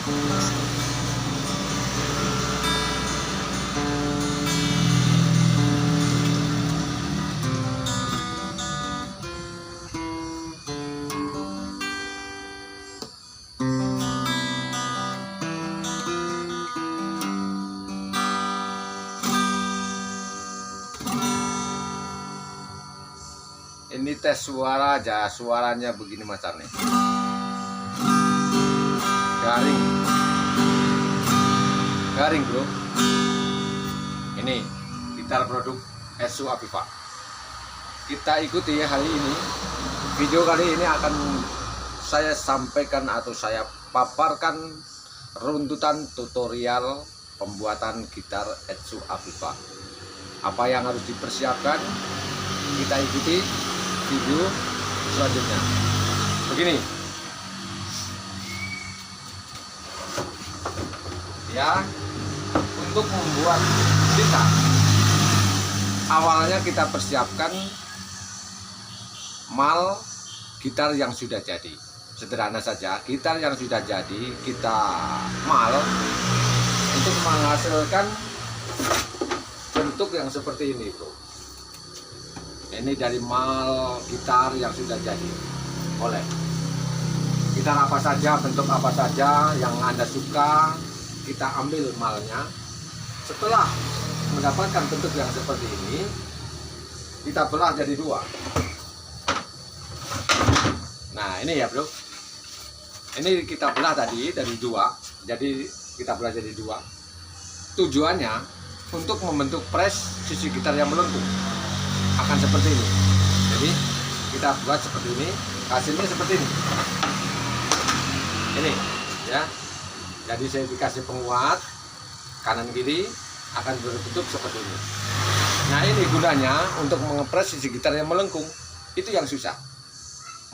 Ini tes suara aja, suaranya begini macam nih. Garing. Garing, bro. Ini gitar produk Etsu Aviva. Kita ikuti hari ini. Video kali ini akan saya sampaikan atau saya paparkan runtutan tutorial pembuatan gitar Etsu Aviva. Apa yang harus dipersiapkan? Kita ikuti video selanjutnya. Begini ya, untuk membuat gitar awalnya kita persiapkan mal gitar yang sudah jadi. Sederhana saja, gitar yang sudah jadi kita mal untuk menghasilkan bentuk yang seperti ini, bro. Ini dari mal gitar yang sudah jadi. Oleh gitar apa saja, bentuk apa saja yang Anda suka, kita ambil malnya. Setelah mendapatkan bentuk yang seperti ini, kita belah jadi dua. Nah ini ya, bro. Ini kita belah tadi dari dua, jadi kita belah jadi dua. Tujuannya untuk membentuk press sisi gitar yang melengkung. Akan seperti ini. Jadi kita buat seperti ini, hasilnya seperti ini. Ini ya. Jadi saya dikasih penguat kanan kiri akan berbentuk seperti ini. Nah ini gunanya untuk mengepres sisi gitar yang melengkung. Itu yang susah.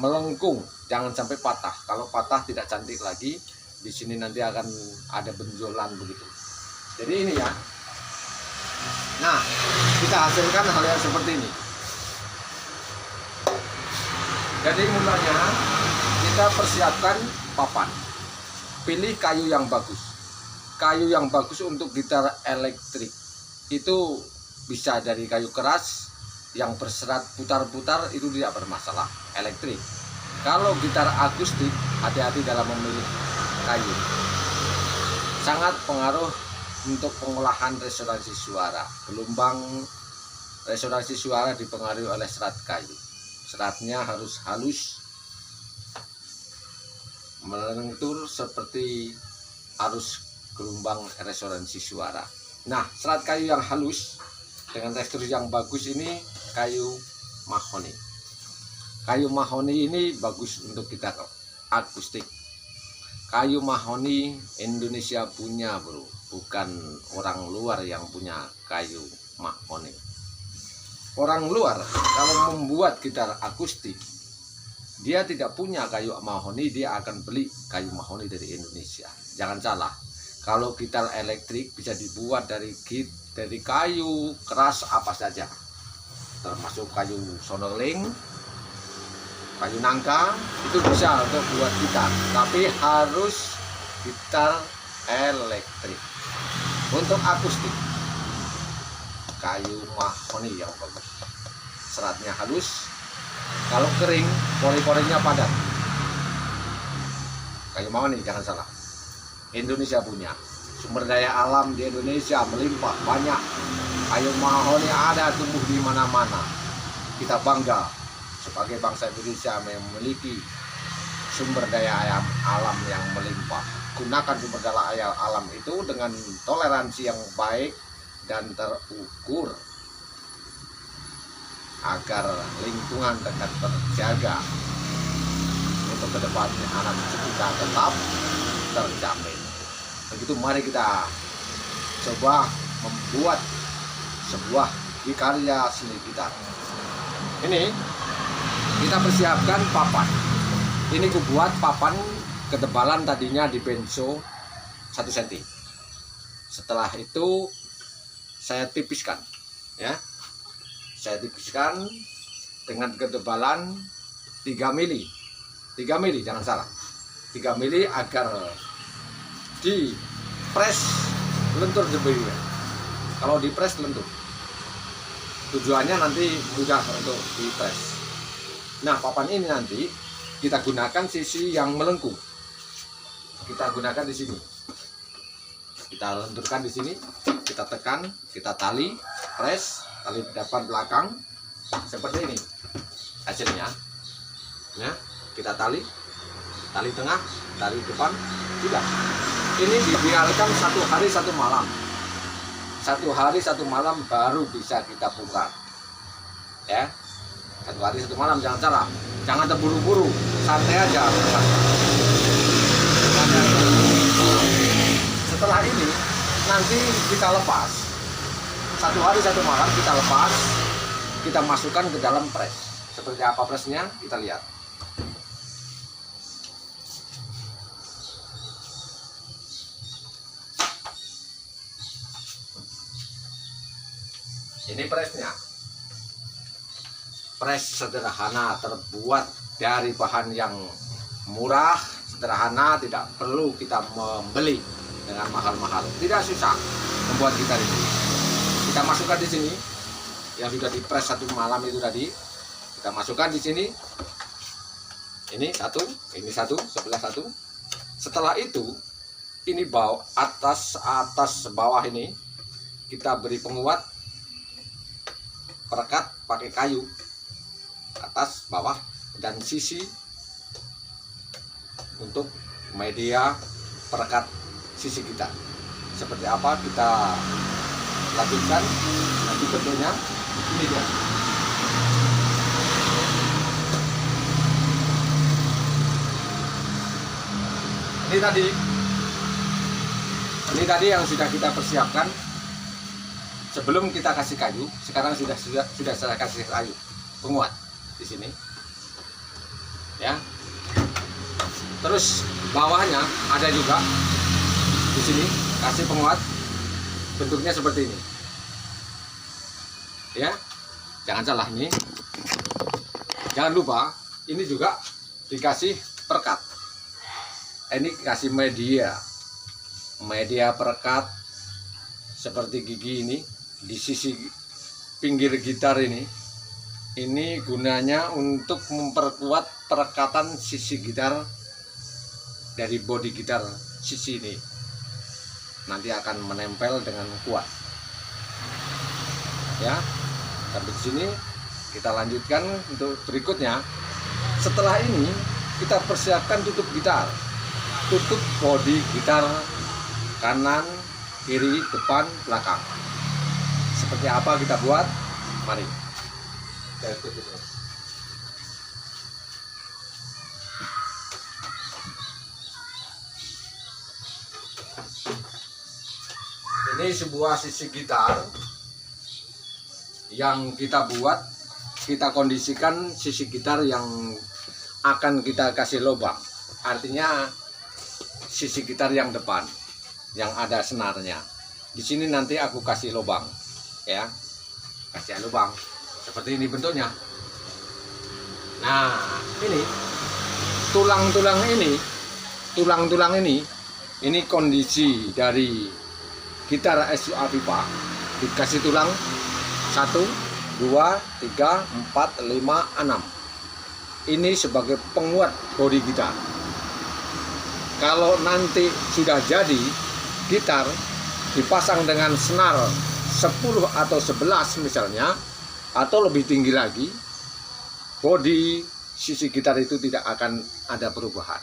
Melengkung, jangan sampai patah. Kalau patah tidak cantik lagi. Di sini nanti akan ada benjolan begitu. Jadi ini ya. Nah, kita hasilkan hal yang seperti ini. Jadi mulanya kita persiapkan papan. Pilih kayu yang bagus. Kayu yang bagus untuk gitar elektrik itu bisa dari kayu keras yang berserat putar-putar, itu tidak bermasalah, elektrik. Kalau gitar akustik, hati-hati dalam memilih kayu. Sangat pengaruh untuk pengolahan resonansi suara. Gelombang resonansi suara dipengaruhi oleh serat kayu. Seratnya harus halus, melentur seperti arus gelombang resonansi suara. Nah, serat kayu yang halus dengan tekstur yang bagus ini kayu mahoni. Kayu mahoni ini bagus untuk gitar akustik. Kayu mahoni Indonesia punya, bro, bukan orang luar yang punya kayu mahoni. Orang luar kalau membuat gitar akustik, dia tidak punya kayu mahoni, dia akan beli kayu mahoni dari Indonesia. Jangan salah, kalau gitar elektrik bisa dibuat dari kayu keras apa saja, termasuk kayu sonoling, kayu nangka, itu bisa untuk buat gitar, tapi harus gitar elektrik. Untuk akustik, kayu mahoni yang bagus, seratnya halus, kalau kering pori-porinya padat. Kayu mahoni jangan salah, Indonesia punya. Sumber daya alam di Indonesia melimpah, banyak. Kayu mahoni ada tumbuh di mana-mana. Kita bangga sebagai bangsa Indonesia memiliki sumber daya alam yang melimpah. Gunakan sumber daya alam itu dengan toleransi yang baik dan terukur agar lingkungan tetap terjaga, untuk kedepannya anak cucu kita tetap terjamin. Begitu, mari kita coba membuat sebuah karya seni gitar. Ini kita persiapkan papan. Ini aku buat papan ketebalan tadinya di benzo 1 cm. Setelah itu saya tipiskan, ya. Saya tipiskan dengan ketebalan 3 mili. 3 mili, jangan salah. 3 mili agar di press lentur jebirnya. Kalau di press lentur, tujuannya nanti mudah untuk di press. Nah, papan ini nanti kita gunakan sisi yang melengkung. Kita gunakan di sini. Kita lenturkan di sini, kita tekan, kita tali, press, tali depan belakang, seperti ini hasilnya. Ya, kita tali tengah, tali depan, sudah. Ini dibiarkan 1 hari 1 malam. 1 hari 1 malam baru bisa kita bongkar. Ya, 1 hari 1 malam, jangan salah, jangan terburu-buru, santai aja. Setelah ini nanti kita lepas, 1 hari 1 malam kita lepas, kita masukkan ke dalam press. Seperti apa pressnya kita lihat. Ini pressnya, press sederhana, terbuat dari bahan yang murah, sederhana, tidak perlu kita membeli dengan mahal-mahal, tidak susah membuat gitar ini. Kita masukkan di sini yang sudah dipres 1 malam itu tadi, kita masukkan di sini. Ini satu, sebelah satu. Setelah itu, ini bawah, atas bawah ini kita beri penguat, perekat pakai kayu, atas bawah dan sisi untuk media perekat sisi kita. Seperti apa kita lanjutkan nanti bentuknya. Ini dia. Ini tadi yang sudah kita persiapkan sebelum kita kasih kayu. Sekarang sudah saya kasih kayu penguat di sini, ya. Terus bawahnya ada juga di sini kasih penguat, bentuknya seperti ini, ya. Jangan salah, ini jangan lupa ini juga dikasih perekat. Ini kasih media perekat seperti gigi ini di sisi pinggir gitar ini. Ini gunanya untuk memperkuat perekatan sisi gitar dari bodi gitar sisi ini. Nanti akan menempel dengan kuat. Ya, sampai di sini kita lanjutkan untuk berikutnya. Setelah ini kita persiapkan tutup gitar, tutup bodi gitar kanan, kiri, depan, belakang. Seperti apa kita buat? Mari. Ini sebuah sisi gitar yang kita buat, kita kondisikan sisi gitar yang akan kita kasih lubang. Artinya sisi gitar yang depan yang ada senarnya. Di sini nanti aku kasih lubang, ya. Kasih lubang. Seperti ini bentuknya. Nah, ini tulang-tulang ini kondisi dari gitar SU Aviva. Dikasih tulang 1, 2, 3, 4, 5, 6. Ini sebagai penguat bodi gitar. Kalau nanti sudah jadi gitar dipasang dengan senar 10 atau 11 misalnya, atau lebih tinggi lagi, bodi sisi gitar itu tidak akan ada perubahan.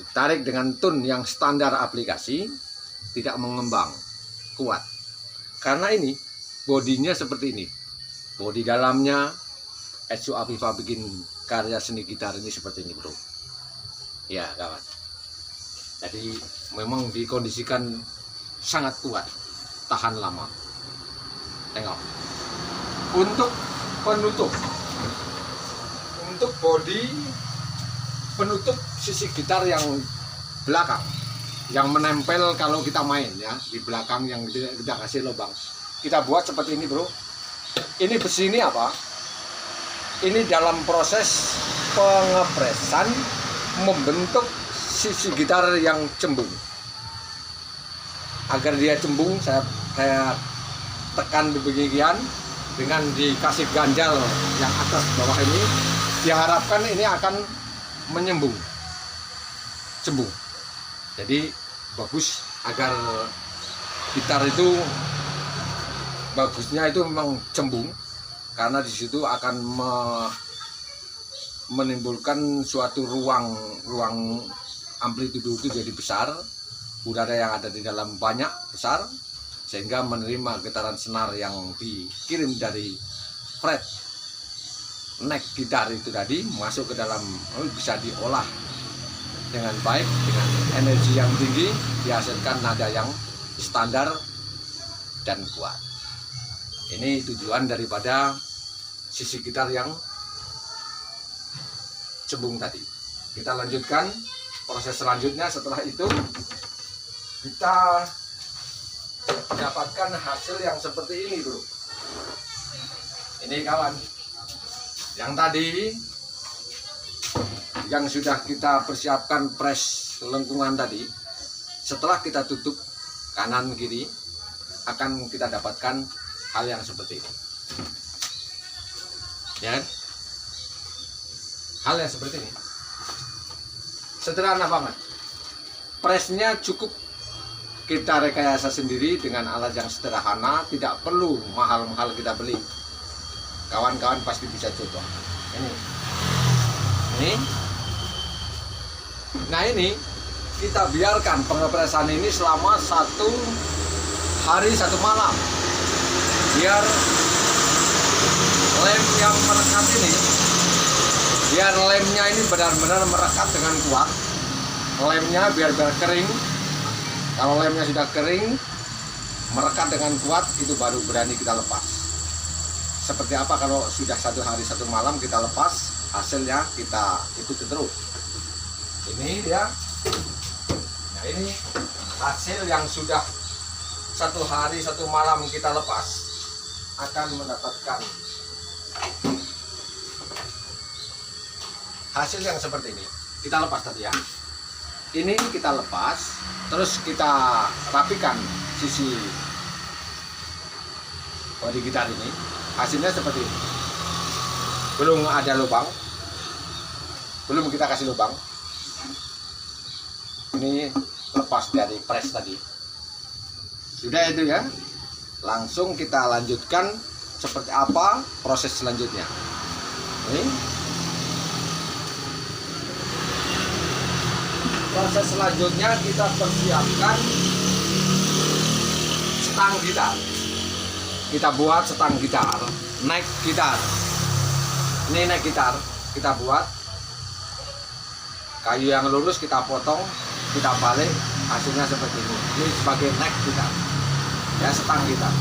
Ditarik dengan tune yang standar aplikasi, tidak mengembang, kuat. Karena ini bodinya seperti ini. Bodi dalamnya SU Aviva bikin karya seni gitar ini seperti ini, bro. Ya, kawan. Jadi memang dikondisikan sangat kuat, tahan lama. Tengok. Untuk penutup, untuk bodi penutup sisi gitar yang belakang, yang menempel kalau kita main, ya, di belakang yang kita kasih lubang, kita buat seperti ini, bro. Ini besi ini apa? Ini dalam proses pengepresan membentuk sisi gitar yang cembung. Agar dia cembung, saya tekan di bagian dengan dikasih ganjal yang atas bawah ini, diharapkan ini akan menyembung, cembung. Jadi bagus agar gitar itu bagusnya itu memang cembung, karena di situ akan menimbulkan suatu ruang amplitudo itu jadi besar, udara yang ada di dalam banyak besar, sehingga menerima getaran senar yang dikirim dari fret neck gitar itu tadi masuk ke dalam, bisa diolah dengan baik, dengan energi yang tinggi, dihasilkan nada yang standar dan kuat. Ini tujuan daripada sisi gitar yang cembung tadi. Kita lanjutkan proses selanjutnya. Setelah itu kita dapatkan hasil yang seperti ini dulu. Ini kawan, yang tadi yang sudah kita persiapkan press lengkungan tadi, setelah kita tutup kanan kiri akan kita dapatkan hal yang seperti ini, ya kan? Hal yang seperti ini sederhana banget. Pressnya cukup kita rekayasa sendiri dengan alat yang sederhana, tidak perlu mahal-mahal kita beli. Kawan-kawan pasti bisa contoh. Ini. Nah ini kita biarkan pengepresan ini selama 1 hari 1 malam, biar lem yang merekat ini, biar lemnya ini benar-benar merekat dengan kuat. Lemnya biar kering. Kalau lemnya sudah kering, merekat dengan kuat, itu baru berani kita lepas. Seperti apa kalau sudah 1 hari 1 malam kita lepas, hasilnya kita ikuti terus. Ini dia. Nah ini hasil yang sudah 1 hari 1 malam kita lepas, akan mendapatkan hasil yang seperti ini. Kita lepas tadi ya. Ini kita lepas, terus kita rapikan sisi bodi gitar ini. Hasilnya seperti ini. Belum ada lubang, belum kita kasih lubang. Ini lepas dari press tadi. Sudah itu ya. Langsung kita lanjutkan seperti apa proses selanjutnya. Ini proses selanjutnya, kita persiapkan stang gitar. Kita buat stang gitar, neck gitar. Ini neck gitar, kita buat kayu yang lurus, kita potong, kita balik, hasilnya seperti ini. Ini sebagai neck gitar, ya, stang gitar.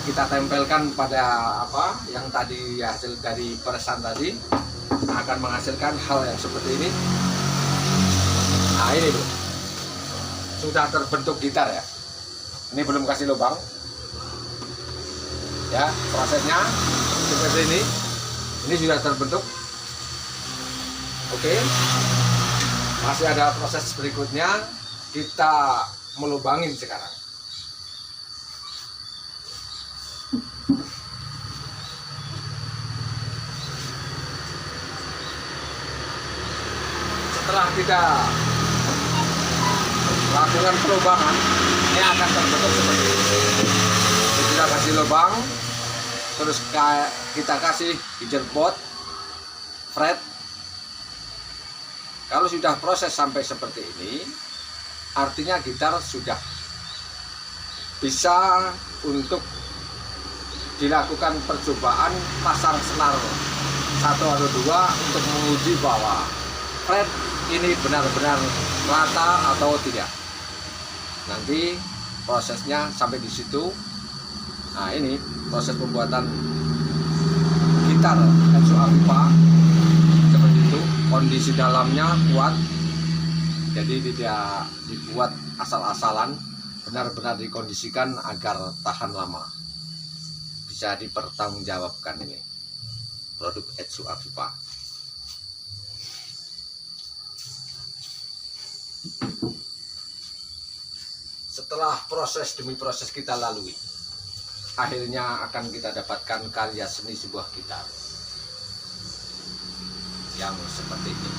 Kita tempelkan pada apa yang tadi hasil dari peresan tadi, akan menghasilkan hal yang seperti ini. Nah ini bro, sudah terbentuk gitar ya. Ini belum kasih lubang ya, prosesnya seperti ini. Ini sudah terbentuk. Oke, masih ada proses berikutnya, kita melubangin sekarang. Setelah kita lakukan pelubangan, ini akan terbentuk seperti ini. Kita kasih lubang, terus kita kasih hijabot, fret. Kalau sudah proses sampai seperti ini, artinya gitar sudah bisa untuk dilakukan percobaan pasang senar 1 atau 2 untuk menguji bahwa fret ini benar-benar rata atau tidak. Nanti prosesnya sampai di situ. Nah ini proses pembuatan gitar Enzo Aviva seperti itu. Kondisi dalamnya kuat, jadi tidak dibuat asal-asalan, benar-benar dikondisikan agar tahan lama, bisa dipertanggungjawabkan. Ini produk Enzo Aviva. setelah proses demi proses kita lalui, akhirnya akan kita dapatkan karya seni sebuah gitar yang seperti ini.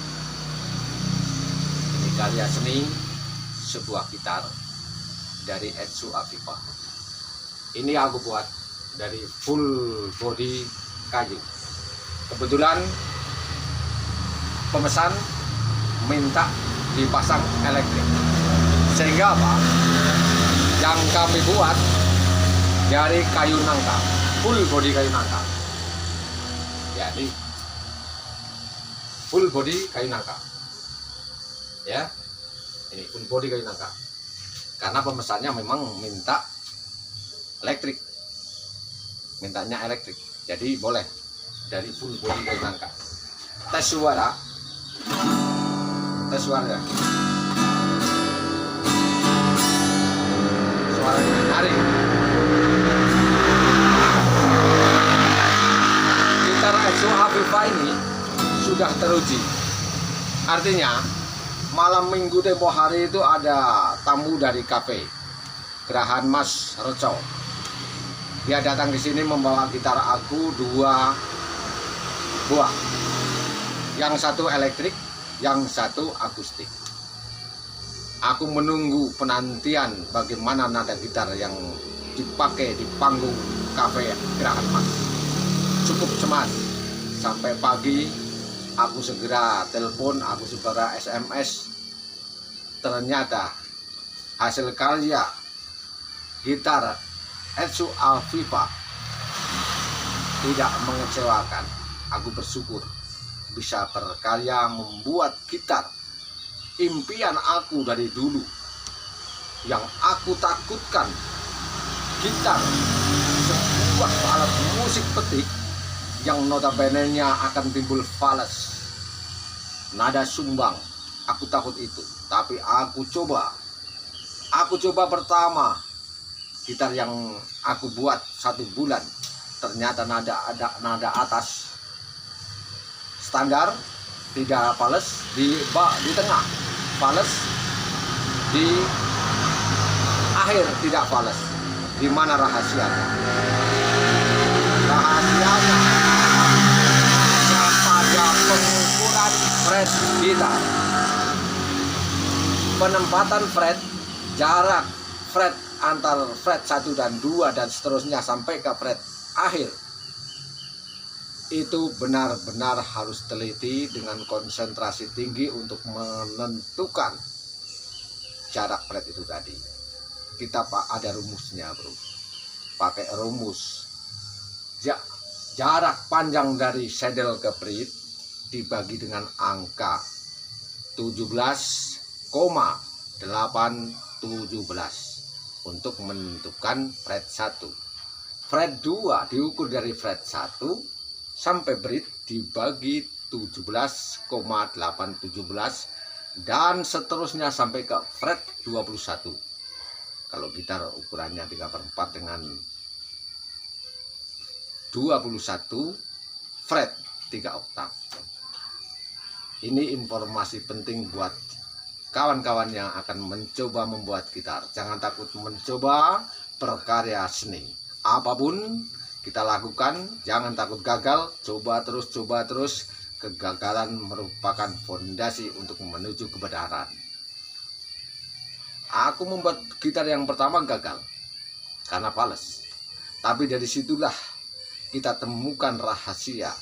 Ini karya seni sebuah gitar dari Etsu Afifa. Ini aku buat dari full body kayu. Kebetulan pemesan minta dipasang elektrik, sehingga apa? Yang kami buat dari kayu nangka, full body kayu nangka. Ya, ini full body kayu nangka. Ya, ini full body kayu nangka. Karena pemesannya memang minta elektrik, mintanya elektrik, jadi boleh dari full body kayu nangka. Tes suara, tes suara, suara nyaring. Gitar Etsu Afifa ini sudah teruji. Artinya malam minggu tempo hari itu ada tamu dari kafe Gerahan Mas Reco. Dia datang di sini membawa gitar aku 2 buah. Yang satu elektrik, yang satu akustik. Aku menunggu penantian bagaimana nada gitar yang dipakai di panggung kafe Gerahan Mas. Cukup cemas. Sampai pagi aku segera telepon, aku segera SMS. Ternyata hasil karya gitar Etsu Afifa tidak mengecewakan. Aku bersyukur bisa berkarya membuat gitar impian aku dari dulu, yang aku takutkan. Gitar sebuah alat musik petik yang notabene-nya akan timbul fals, nada sumbang. Aku takut itu, tapi aku coba pertama gitar yang aku buat 1 bulan, ternyata nada atas standar, tidak fals, di tengah fals, di akhir tidak fals. Di mana rahasianya? Rahasianya pada pengukuran fret gitar, penempatan fret, jarak fret antar fret 1 dan 2 dan seterusnya sampai ke fret akhir. Itu benar-benar harus teliti dengan konsentrasi tinggi untuk menentukan jarak fret itu tadi. Kita ada rumusnya, bro. Pakai rumus jarak panjang dari saddle ke fret dibagi dengan angka 17,817 untuk menentukan fret 1. Fret 2 diukur dari fret 1 sampai bridge dibagi 17,817 dan seterusnya sampai ke fret 21. Kalau gitar ukurannya 3/4 dengan 21 fret 3 oktav. Ini informasi penting buat kawan-kawan yang akan mencoba membuat gitar. Jangan takut mencoba berkarya seni. Apapun kita lakukan, jangan takut gagal, coba terus. Kegagalan merupakan fondasi untuk menuju kebenaran. Aku membuat gitar yang pertama gagal karena fals. Tapi dari situlah kita temukan rahasia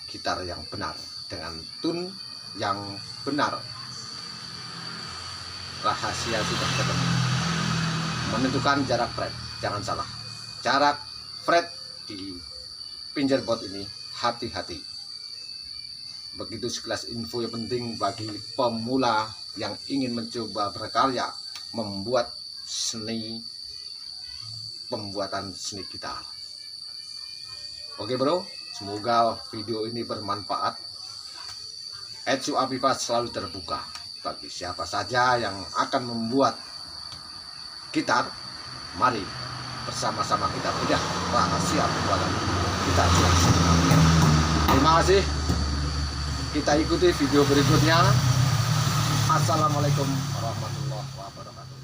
gitar yang benar dengan tune yang benar. Rahasia sudah ketemu. Menentukan jarak fret, jangan salah. Jarak fret di fingerboard ini hati-hati. Begitu sekelas info yang penting bagi pemula yang ingin mencoba berkarya membuat pembuatan seni gitar. Oke bro, semoga video ini bermanfaat. Etsu Afifa selalu terbuka bagi siapa saja yang akan membuat gitar. Mari bersama-sama kita bedah rahasia pembuatan gitar. Terima kasih. Kita ikuti video berikutnya. Assalamualaikum warahmatullahi wabarakatuh.